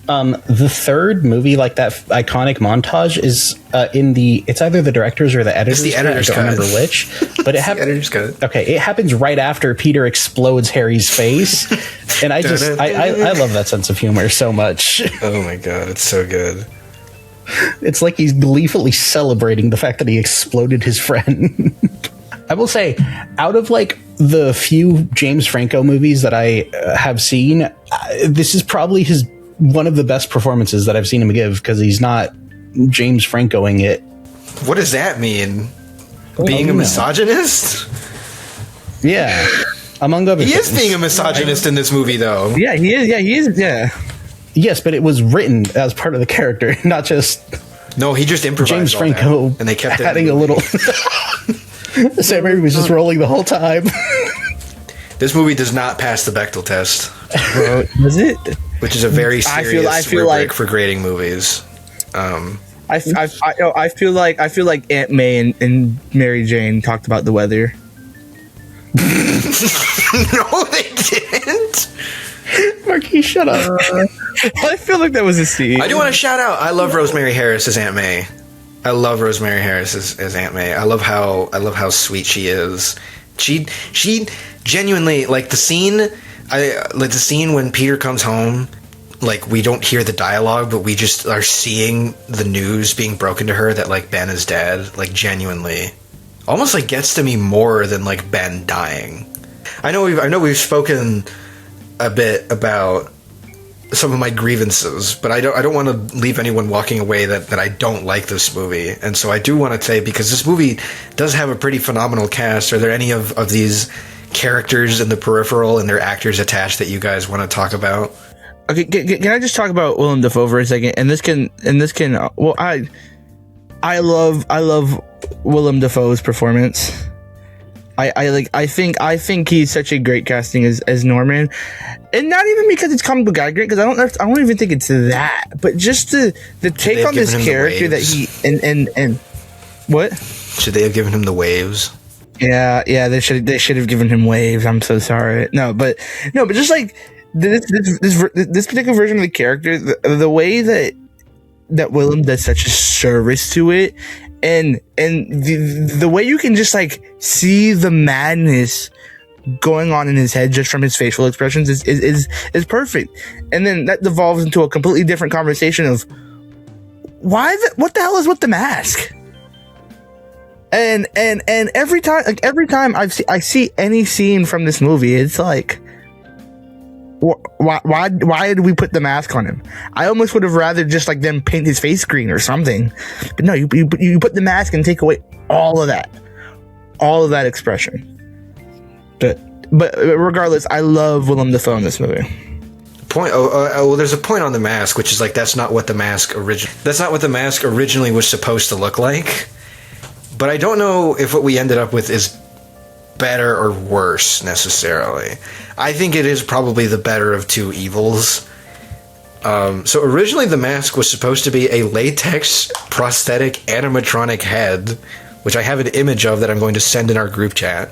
the third movie, like that iconic montage, is it's either the director's or the editor's. It's the editor's cut. I don't remember which, but it happens. Okay, it happens right after Peter explodes Harry's face, and I love that sense of humor so much. Oh my god, it's so good. It's like he's gleefully celebrating the fact that he exploded his friend. I will say, out of like the few James Franco movies that I have seen, this is probably one of the best performances that I've seen him give, because he's not James Francoing it. What does that mean? Being a misogynist? Yeah, among other things. He is being a misogynist in this movie, though. Yeah, he is. Yeah, he is. Yeah. Yes, but it was written as part of the character, not just. No, he just improvised. James Franco, and they kept adding a little. Sam Raimi was just rolling the whole time. This movie does not pass the Bechdel test. Was it? Which is a very serious I feel rubric like, for grading movies. I feel like Aunt May and Mary Jane talked about the weather. No, they didn't. Marquis, shut up. I feel like that was a scene. I do want to shout out. I love Rosemary Harris as Aunt May. I love Rosemary Harris as Aunt May. I love how sweet she is. She genuinely, like, the scene I like the scene when Peter comes home. Like, we don't hear the dialogue, but we just are seeing the news being broken to her that, like, Ben is dead, like, genuinely. Almost, like, gets to me more than, like, Ben dying. I know we've spoken a bit about some of my grievances, but I don't want to leave anyone walking away that I don't like this movie. And so I do want to say, because this movie does have a pretty phenomenal cast, are there any of these characters in the peripheral and their actors attached that you guys want to talk about? Okay, can I just talk about Willem Dafoe for a second? And this can. Well, I love Willem Dafoe's performance. I think he's such a great casting as Norman, and not even because it's comic book guy great, because I don't even think it's that, but just the take on this character that he and what should they have given him the waves? Yeah, they should have given him waves. I'm so sorry. No, but just like. This particular version of the character, the way that Willem does such a service to it, and the way you can just like see the madness going on in his head just from his facial expressions is perfect. And then that devolves into a completely different conversation of what the hell is with the mask? And every time I see any scene from this movie, it's like, why did we put the mask on him? I almost would have rather just like them paint his face green or something. But no, you put the mask and take away all of that expression. But regardless, I love Willem Dafoe in this movie. Well, there's a point on the mask, which is like that's not what the mask originally was supposed to look like. But I don't know if what we ended up with is better or worse necessarily. I think it is probably the better of two evils. So originally the mask was supposed to be a latex prosthetic animatronic head, which I have an image of that I'm going to send in our group chat.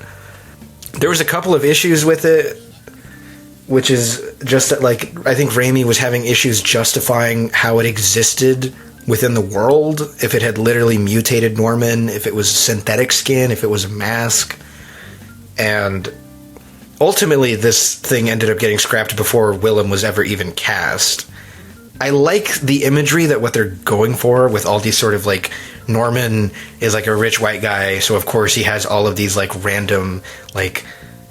There was a couple of issues with it, which is just that, like, I think Raimi was having issues justifying how it existed within the world, if it had literally mutated Norman, if it was synthetic skin, if it was a mask. And ultimately this thing ended up getting scrapped before Willem was ever even cast. I like the imagery that what they're going for with all these sort of like, Norman is like a rich white guy, so of course he has all of these like random like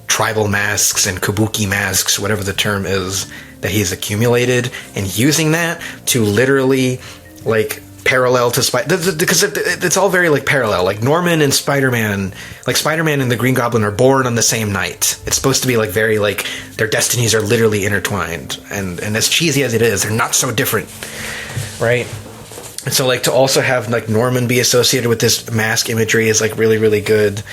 tribal masks and kabuki masks, whatever the term is, that he's accumulated, and using that to literally like parallel to because it's all very like parallel, like Norman and Spider-Man, like Spider-Man and the Green Goblin are born on the same night. It's supposed to be like very like their destinies are literally intertwined, and as cheesy as it is, they're not so different, right? And so like to also have like Norman be associated with this mask imagery is like really, really good.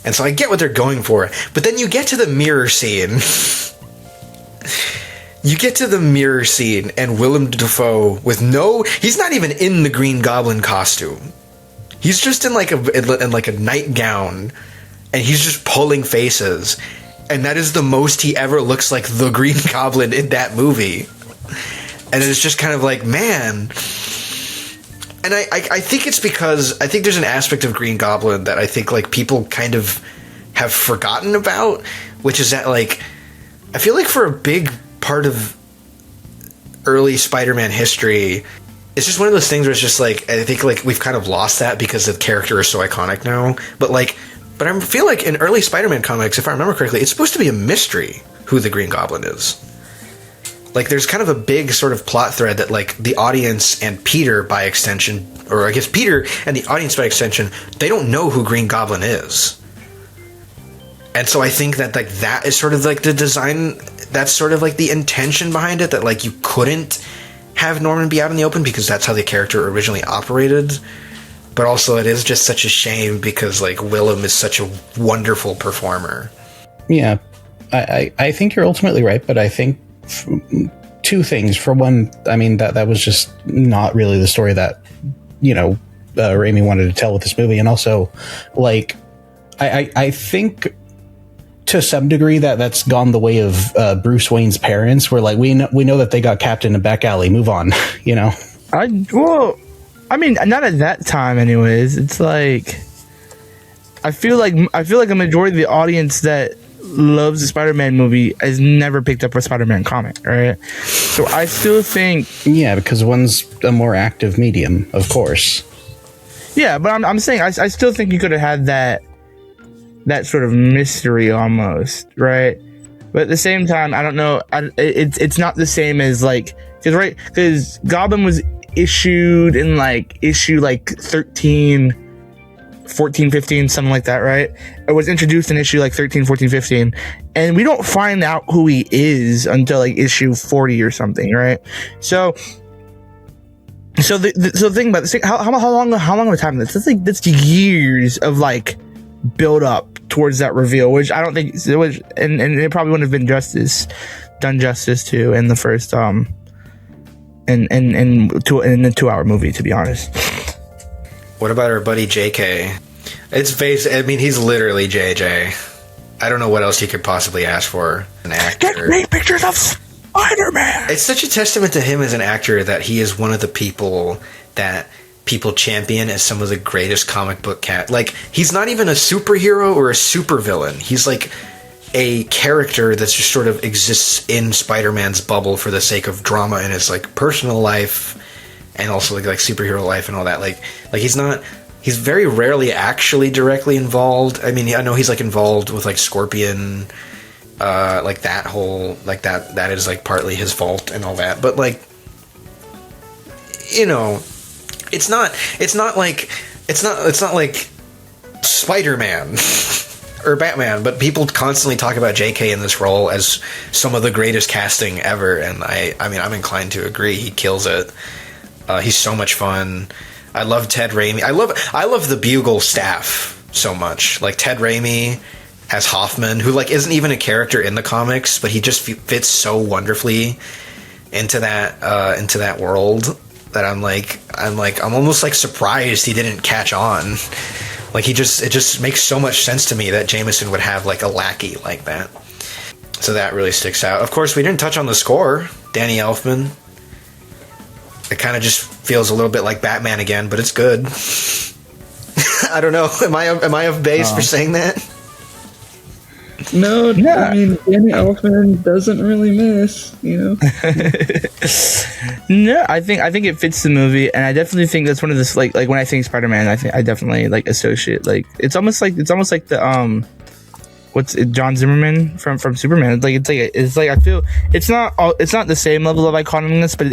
And so I get what they're going for, but then you get to the mirror scene. You get to the mirror scene, and Willem Dafoe he's not even in the Green Goblin costume. He's just in like a nightgown, and he's just pulling faces. And that is the most he ever looks like the Green Goblin in that movie. And it's just kind of like, man. And I think it's because I think there's an aspect of Green Goblin that I think like people kind of have forgotten about, which is that like I feel like for a big part of early Spider-Man history, it's just one of those things where it's just like I think like we've kind of lost that because the character is so iconic now. But I feel like in early Spider-Man comics, if I remember correctly, it's supposed to be a mystery who the Green Goblin is. Like there's kind of a big sort of plot thread that like the audience and Peter by extension, or I guess Peter and the audience by extension, they don't know who Green Goblin is. And so I think that like that is sort of like the design, that's sort of like the intention behind it, that like you couldn't have Norman be out in the open because that's how the character originally operated. But also it is just such a shame because like Willem is such a wonderful performer. Yeah, I think you're ultimately right, but I think two things. For one, I mean, that was just not really the story that, Raimi wanted to tell with this movie. And also, like, I think to some degree that's gone the way of Bruce Wayne's parents, where like we know that they got capped in a back alley. Move on, I mean, not at that time, anyways. It's like I feel like a majority of the audience that loves the Spider-Man movie has never picked up a Spider-Man comic, right? So I still think, Yeah, because one's a more active medium, of course. yeah, but I'm saying I still think you could have had that sort of mystery almost, right? But at the same time, I don't know. It's not the same as like, because Goblin was issued in like issue like 13, 14, 15, something like that, right? It was introduced in issue like 13, 14, 15, and we don't find out who he is until like issue 40 or something, right? So the thing about this, how long of a time that's years of like build up towards that reveal, which I don't think it was, and it probably wouldn't have been done justice to in the first in the 2-hour movie, to be honest. What about our buddy JK? I mean, he's literally JJ. I don't know what else you could possibly ask for an actor. Make pictures of Spider-Man. It's such a testament to him as an actor that he is one of the people that people champion as some of the greatest comic book like, he's not even a superhero or a supervillain. He's like a character that just sort of exists in Spider-Man's bubble for the sake of drama in his like personal life and also like superhero life and all that. Like he's very rarely actually directly involved. I mean, I know he's like involved with like Scorpion, like that whole like that is like partly his fault and all that. But like, you know, it's not like Spider-Man or Batman, but people constantly talk about JK in this role as some of the greatest casting ever, and I mean I'm inclined to agree. He kills it. He's so much fun. I love Ted Raimi. I love the Bugle staff so much. Like Ted Raimi as Hoffman, who like isn't even a character in the comics, but he just fits so wonderfully into that world that I'm almost like surprised he didn't catch on. Like it just makes so much sense to me that Jameson would have like a lackey like that. So that really sticks out. Of course, we didn't touch on the score. Danny Elfman. It kind of just feels a little bit like Batman again, but it's good. I don't know. Am I off base for saying that? No, I mean, Danny Elfman doesn't really miss, you know? No, I think it fits the movie, and I definitely think that's one of the like when I think Spider-Man, I definitely like associate like it's almost like the what's it, John Zimmerman from Superman. It's like I feel it's not the same level of iconicness, but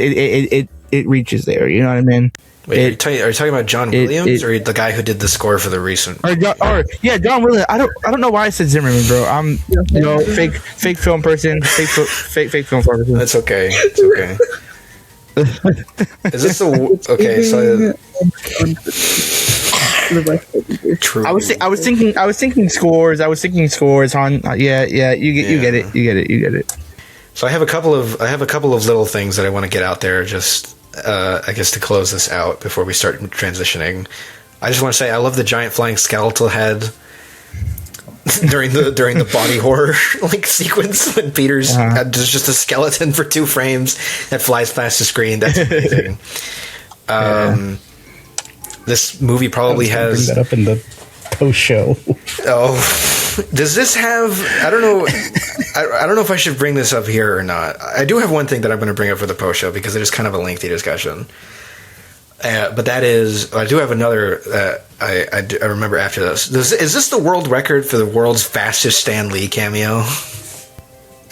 it reaches there. You know what I mean? Wait, are you talking about John Williams or the guy who did the score for the recent? John Williams. I don't know why I said Zimmerman, bro. I'm fake film person, fake film person. That's okay. It's okay. Is this the okay? So true. I was thinking scores. On yeah. You get it. So I have a couple of little things that I want to get out there. Just I guess to close this out before we start transitioning. I just want to say I love the giant flying skeletal head during the body horror like sequence when Peter's had just a skeleton for 2 frames that flies past the screen. That's amazing. This movie probably has bring that up in the post show. Oh, does this have? I don't know. I don't know if I should bring this up here or not. I do have one thing that I'm going to bring up for the post show because it is kind of a lengthy discussion. But that is, I do have another that I remember after this. Is this the world record for the world's fastest Stan Lee cameo?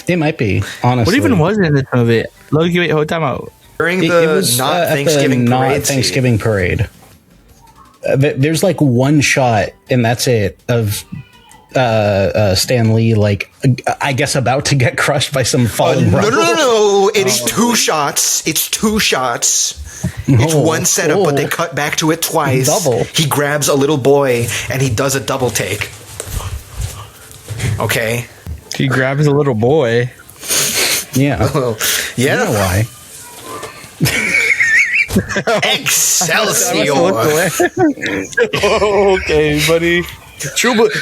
It might be, honestly. What even was it in this movie? Loki, wait, hold time out. During the Thanksgiving parade. There's like one shot, and that's it, of Stan Lee, like, I guess about to get crushed by some falling rubble. No. It's 2 shots. It's 2 shots. It's one setup, but they cut back to it twice. Double. He grabs a little boy, and he does a double take. Okay? He grabs a little boy. Yeah. Well, yeah. You know why. Excelsior! Okay, buddy.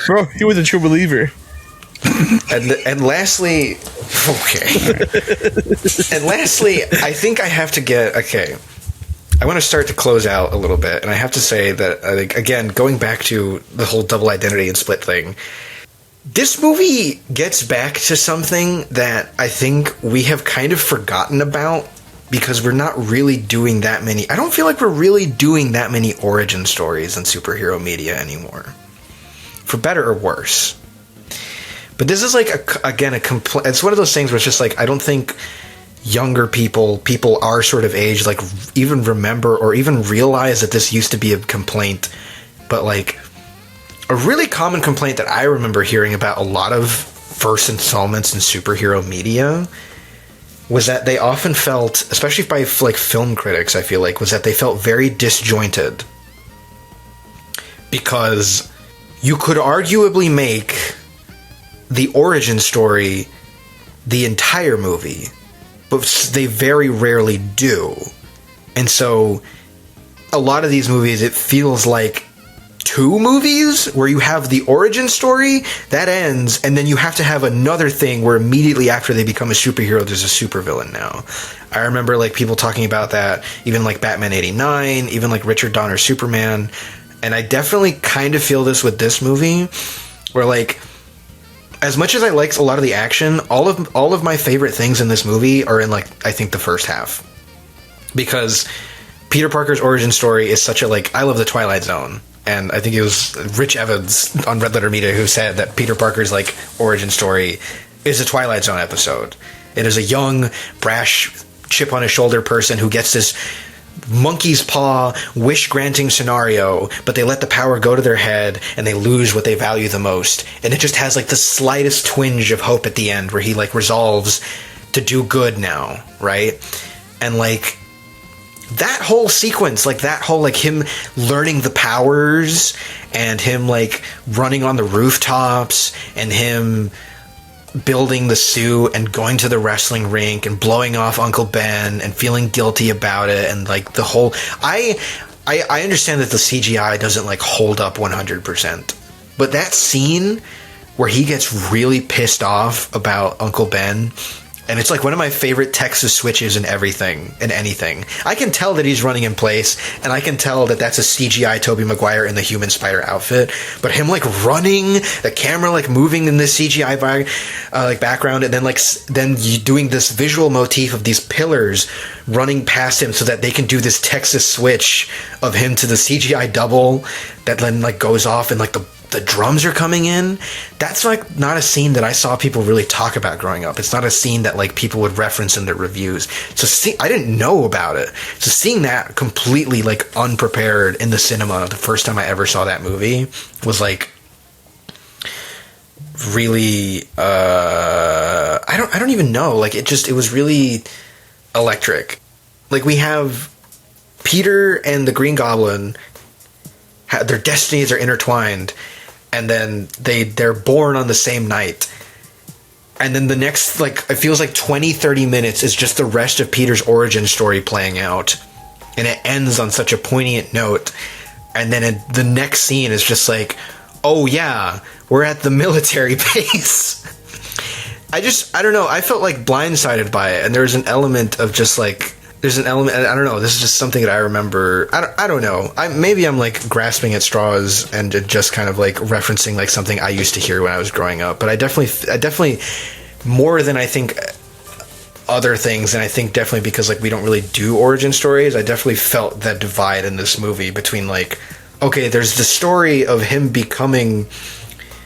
Bro, he was a true believer. And lastly, okay. And lastly, I think I have to get I want to start to close out a little bit, and I have to say that I think, again, going back to the whole double identity and split thing, This movie gets back to something that I think we have kind of forgotten about because we're not really doing that many. I don't feel like we're really doing that many origin stories in superhero media anymore, for better or worse. But this is like it's one of those things where it's just like I don't think younger people our sort of age like even remember or even realize that this used to be a complaint. But like a really common complaint that I remember hearing about a lot of first installments in superhero media was that they often felt, especially by like film critics, I feel like, was that they felt very disjointed because you could arguably make the origin story the entire movie, but they very rarely do. And so a lot of these movies, it feels like two movies where you have the origin story that ends, and then you have to have another thing where immediately after they become a superhero, there's a supervillain now. I remember like people talking about that, even like Batman 89, even like Richard Donner's Superman. And I definitely kind of feel this with this movie, where like, as much as I liked a lot of the action, all of my favorite things in this movie are in like, I think the first half. Because Peter Parker's origin story is such a like, I love the Twilight Zone. And I think it was Rich Evans on Red Letter Media who said that Peter Parker's like origin story is a Twilight Zone episode. It is a young, brash, chip on his shoulder person who gets this monkey's paw wish granting scenario, but they let the power go to their head and they lose what they value the most. And it just has like the slightest twinge of hope at the end where he like resolves to do good now, right? And like that whole sequence, like that whole like him learning the powers and him like running on the rooftops and him building the suit and going to the wrestling rink and blowing off Uncle Ben and feeling guilty about it, and like the whole I understand that the CGI doesn't like hold up 100%, but that scene where he gets really pissed off about Uncle Ben, and it's like one of my favorite Texas switches in everything and anything. I can tell that he's running in place, and I can tell that that's a CGI Tobey Maguire in the human spider outfit. But him like running, the camera like moving in this CGI like background, and then you doing this visual motif of these pillars running past him so that they can do this Texas switch of him to the CGI double that then like goes off and like the drums are coming in. That's like not a scene that I saw people really talk about growing up. It's not a scene that like people would reference in their reviews. So I didn't know about it. So seeing that completely like unprepared in the cinema the first time I ever saw that movie was like really I don't even know. Like it was really electric. Like we have Peter and the Green Goblin, their destinies are intertwined, and then they're born on the same night. And then the next, like, it feels like 20-30 minutes is just the rest of Peter's origin story playing out. And it ends on such a poignant note. And then the next scene is just like, oh yeah, we're at the military base. I don't know, I felt like blindsided by it. And there's an element of just like, I don't know, this is just something that I remember. I don't know. Maybe I'm like grasping at straws and just kind of like referencing like something I used to hear when I was growing up. But I definitely more than I think other things, and I think definitely because like we don't really do origin stories, I definitely felt that divide in this movie between like, okay, there's the story of him becoming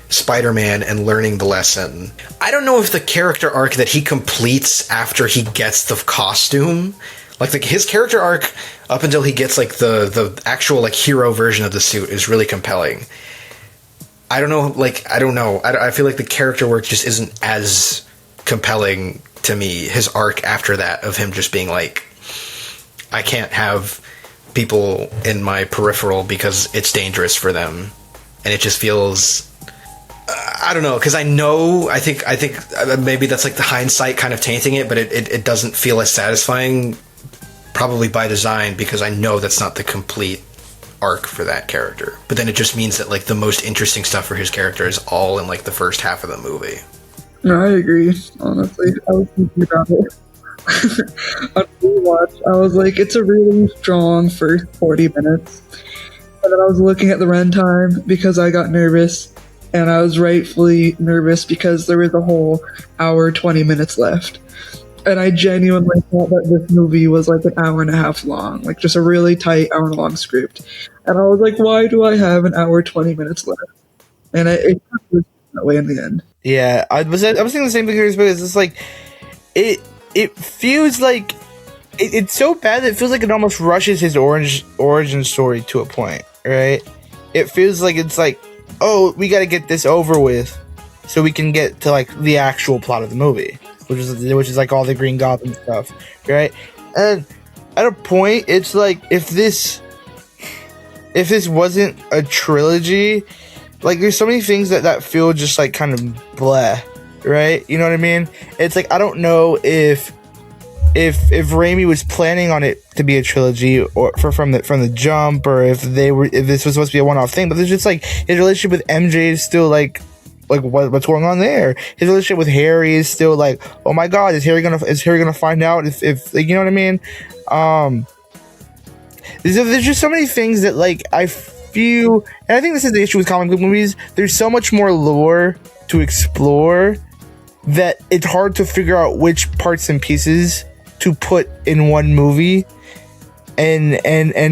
Spider-Man and learning the lesson. I don't know if the character arc that he completes after he gets the costume, like his character arc up until he gets like the actual like hero version of the suit is really compelling. I don't know, like I don't know. I feel like the character work just isn't as compelling to me. His arc after that of him just being like, I can't have people in my peripheral because it's dangerous for them, and it just feels. I don't know, because I think maybe that's like the hindsight kind of tainting it, but it doesn't feel as satisfying, probably by design, because I know that's not the complete arc for that character. But then it just means that like the most interesting stuff for his character is all in like the first half of the movie. No, I agree, honestly. I was thinking about it. On rewatch, I was like, it's a really strong first 40 minutes. And then I was looking at the runtime because I got nervous. and I was rightfully nervous because there was a whole hour, 20 minutes left. And I genuinely thought that this movie was like an hour and a half long, like just a really tight hour and a long script. And I was like, why do I have an hour, 20 minutes left? And it was that way in the end. Yeah, I was thinking the same thing here, but it's just like it feels like it's so bad that it feels like it almost rushes his origin story to a point, right? It feels like it's like, oh, we got to get this over with so we can get to like the actual plot of the movie, which is like all the Green Goblin stuff, right? And at a point, it's like if this wasn't a trilogy, like there's so many things that feel just like kind of bleh, right? You know what I mean? It's like I don't know if Raimi was planning on it to be a trilogy or from the jump, or if this was supposed to be a one-off thing, but there's just like his relationship with MJ is still like what's going on there. His relationship with Harry is still like, oh my god, is Harry gonna find out if like, you know what I mean? There's just so many things that like I feel, and I think this is the issue with comic book movies. There's so much more lore to explore that it's hard to figure out which parts and pieces to put in one movie and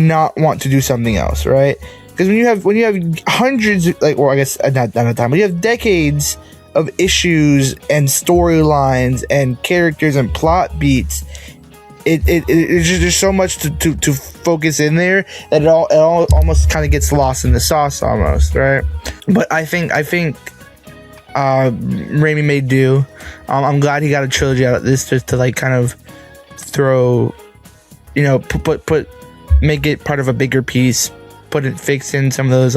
not want to do something else, right? Because when you have hundreds, like, or I guess not a time, but you have decades of issues and storylines and characters and plot beats, it's just there's so much to focus in there that it all almost kind of gets lost in the sauce almost, right? But I think Raimi made do. I'm glad he got a trilogy out of this just to like kind of throw, you know, make it part of a bigger piece, fix in some of those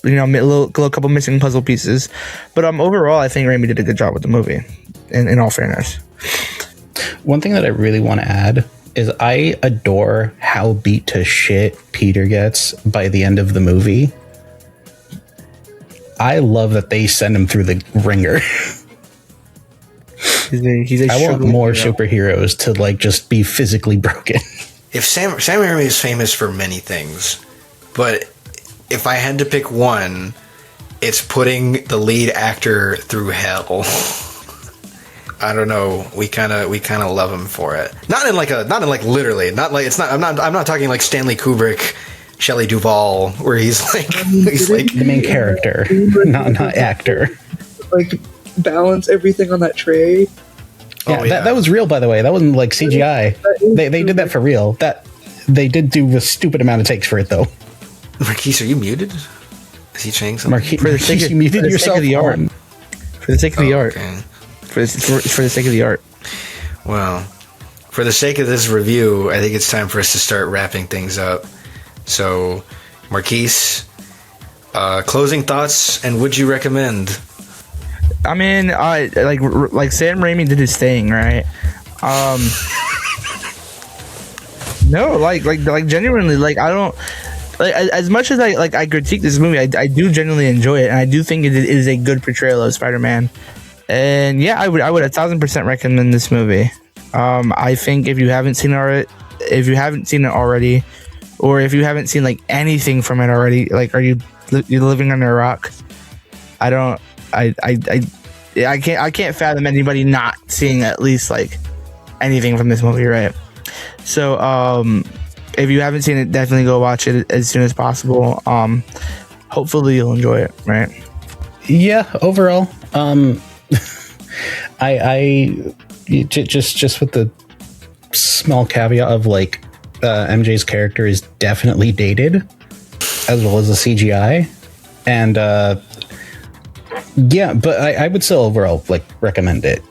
you know, little couple missing puzzle pieces. But overall, I think Raimi did a good job with the movie. In all fairness. One thing that I really want to add is I adore how beat to shit Peter gets by the end of the movie. I love that they send him through the ringer. I want more superheroes to like just be physically broken. If Sam Raimi is famous for many things, but if I had to pick one, it's putting the lead actor through hell. I don't know. We kind of love him for it. Not in like literally. Not like it's not. I'm not talking like Stanley Kubrick, Shelley Duvall, where he's like the main character, not actor. Like balance everything on that tray. Yeah, that was real, by the way. That wasn't like CGI. They did that for real. That they did do a stupid amount of takes for it though. Marquise, are you muted? Is he saying something? Marquise, you muted yourself. For the art. For the sake of the art. Okay. For the sake of the art. Well, for the sake of this review, I think it's time for us to start wrapping things up. So, Marquise, closing thoughts, and would you recommend? I mean, like Sam Raimi did his thing, right? No, like genuinely, like I don't. Like, as much as I critique this movie, I do genuinely enjoy it, and I do think it is a good portrayal of Spider-Man. And yeah, I would 1,000% recommend this movie. I think if you haven't seen it already, or if you haven't seen like anything from it already, like you're living under a rock? I can't fathom anybody not seeing at least like anything from this movie, right? So if you haven't seen it, definitely go watch it as soon as possible. Hopefully you'll enjoy it, right? Yeah, overall, I just with the small caveat of like MJ's character is definitely dated, as well as the CGI, and yeah, but I would still overall like recommend it.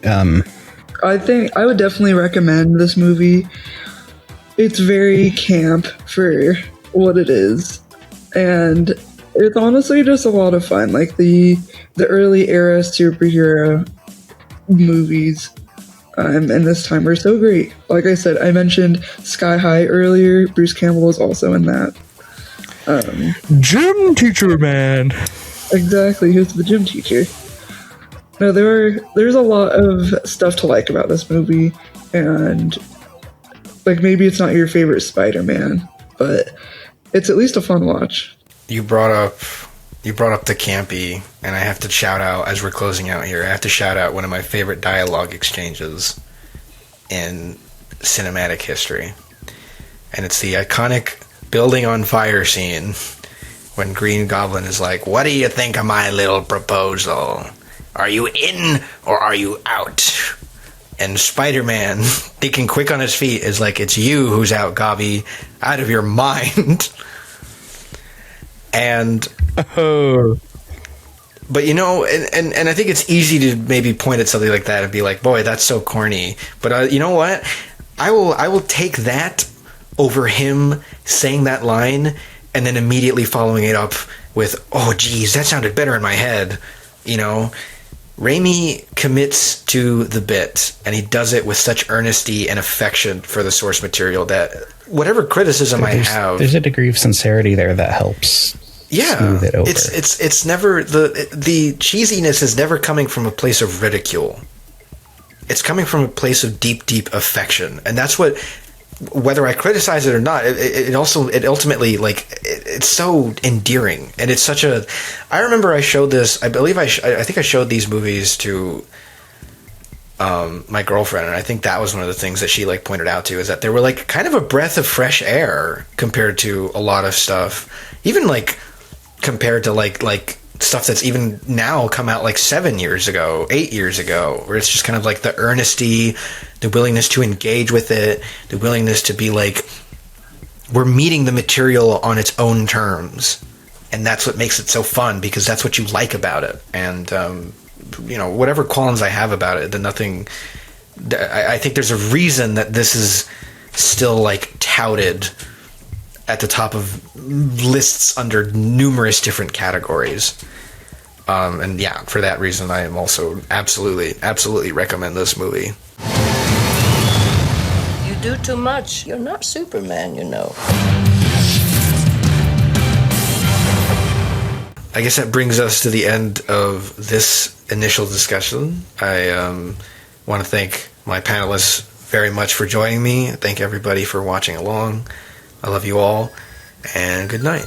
I think I would definitely recommend this movie. It's very camp for what it is, and it's honestly just a lot of fun. Like the early era superhero movies and this time are so great. Like I said, I mentioned Sky High earlier. Bruce Campbell was also in that. Gym teacher, man. Exactly, he was the gym teacher. No, there's a lot of stuff to like about this movie, and like maybe it's not your favorite Spider-Man, but it's at least a fun watch. You brought up you brought up the campy, and I have to shout out, as we're closing out here, I have to shout out one of my favorite dialogue exchanges in cinematic history. And it's the iconic building on fire scene when Green Goblin is like, "What do you think of my little proposal? Are you in or are you out?" And Spider-Man, thinking quick on his feet, is like, "It's you who's out, Gobby. Out of your mind." And... But you know, and I think it's easy to maybe point at something like that and be like, "Boy, that's so corny." But you know what? I will take that over him saying that line and then immediately following it up with, "Oh, geez, that sounded better in my head." You know, Raimi commits to the bit, and he does it with such earnesty and affection for the source material that whatever criticism I have, there's a degree of sincerity there that helps. Yeah, smooth it over. It's never the cheesiness is never coming from a place of ridicule. It's coming from a place of deep affection, and that's what. Whether I criticize it or not, it ultimately, like, it's so endearing, and it's such a. I remember I showed this. I believe I think I showed these movies to my girlfriend, and I think that was one of the things that she like pointed out to, is that they were like kind of a breath of fresh air compared to a lot of stuff, even like compared to like stuff that's even now come out like 7 years ago, 8 years ago, where it's just kind of like the earnesty, the willingness to engage with it, the willingness to be like, we're meeting the material on its own terms, and that's what makes it so fun, because that's what you like about it. And you know, whatever qualms I have about it, I think there's a reason that this is still like touted at the top of lists under numerous different categories. And yeah, for that reason, I am also absolutely recommend this movie. You do too much. You're not Superman, you know. I guess that brings us to the end of this initial discussion. I want to thank my panelists very much for joining me. Thank everybody for watching along. I love you all, and good night.